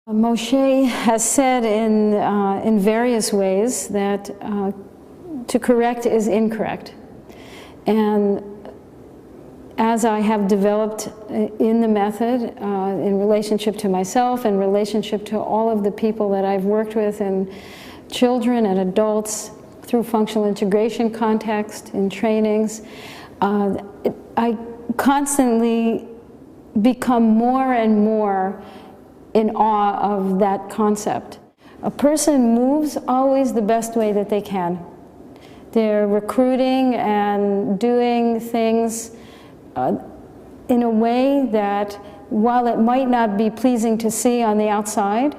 Moshe has said in various ways that to correct is incorrect. And as I have developed in the method, in relationship to myself, in relationship to all of the people that I've worked with, and children and adults through functional integration context, in trainings, I constantly become more and more in awe of that concept. A person moves always the best way that they can. They're recruiting and doing things in a way that, while it might not be pleasing to see on the outside,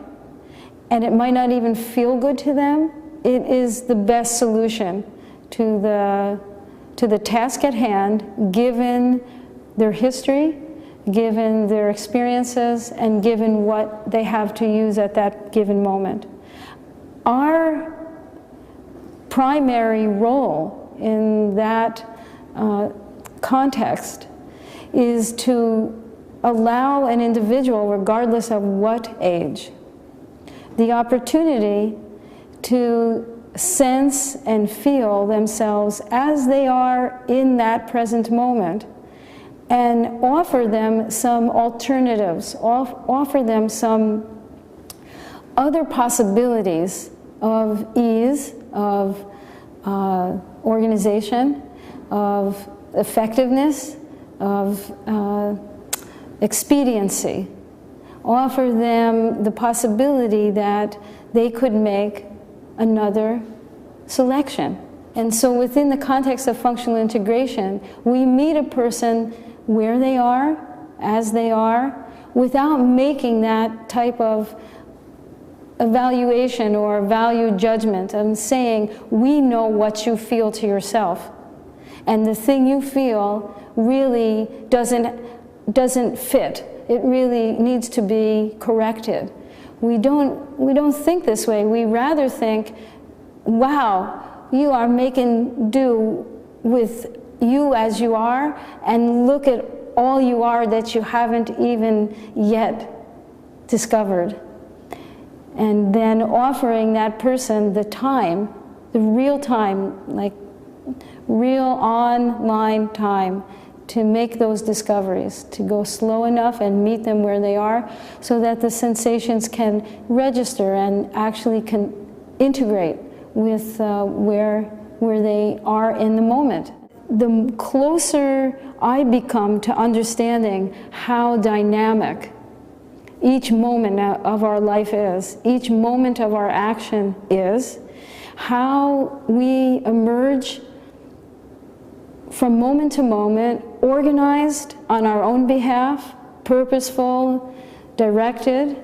and it might not even feel good to them, it is the best solution to the task at hand, given their history, given their experiences, and given what they have to use at that given moment. Our primary role in that context is to allow an individual, regardless of what age, the opportunity to sense and feel themselves as they are in that present moment, and offer them some alternatives, offer them some other possibilities of ease, of organization, of effectiveness, of expediency. Offer them the possibility that they could make another selection. And so within the context of functional integration, we meet a person where they are, as they are, without making that type of evaluation or value judgment and saying, we know what you feel to yourself, and the thing you feel really doesn't fit. It really needs to be corrected. We don't think this way. We rather think, wow, you are making do with you as you are, and look at all you are that you haven't even yet discovered. And then offering that person the time, the real time, like real online time, to make those discoveries, to go slow enough and meet them where they are, so that the sensations can register and actually can integrate with where they are in the moment. The closer I become to understanding how dynamic each moment of our life is, each moment of our action is, how we emerge from moment to moment, organized on our own behalf, purposeful, directed,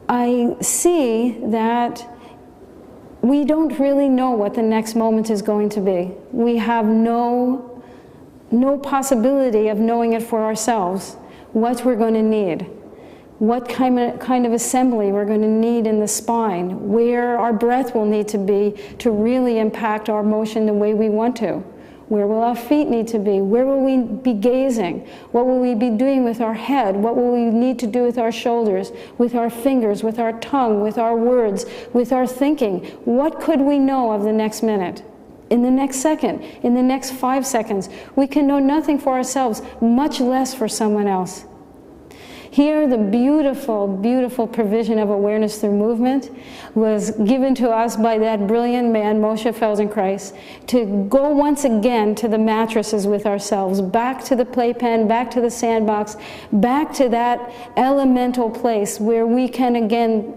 I see that we don't really know what the next moment is going to be. We have no possibility of knowing it for ourselves, what we're going to need, what kind of assembly we're going to need in the spine, where our breath will need to be to really impact our motion the way we want to. Where will our feet need to be? Where will we be gazing? What will we be doing with our head? What will we need to do with our shoulders, with our fingers, with our tongue, with our words, with our thinking? What could we know of the next minute? In the next second? In the next 5 seconds? We can know nothing for ourselves, much less for someone else. Here, the beautiful, beautiful provision of awareness through movement was given to us by that brilliant man, Moshe Feldenkrais, to go once again to the mattresses with ourselves, back to the playpen, back to the sandbox, back to that elemental place where we can again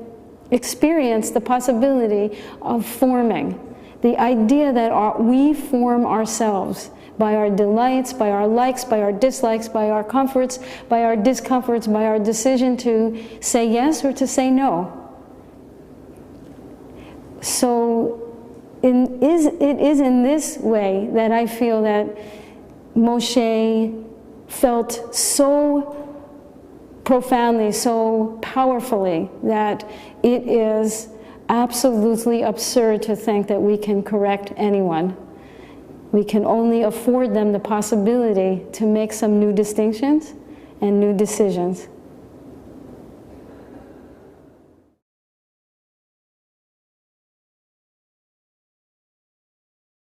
experience the possibility of forming. The idea that we form ourselves by our delights, by our likes, by our dislikes, by our comforts, by our discomforts, by our decision to say yes or to say no. So it is in this way that I feel that Moshe felt so profoundly, so powerfully, that it is absolutely absurd to think that we can correct anyone. We can only afford them the possibility to make some new distinctions and new decisions.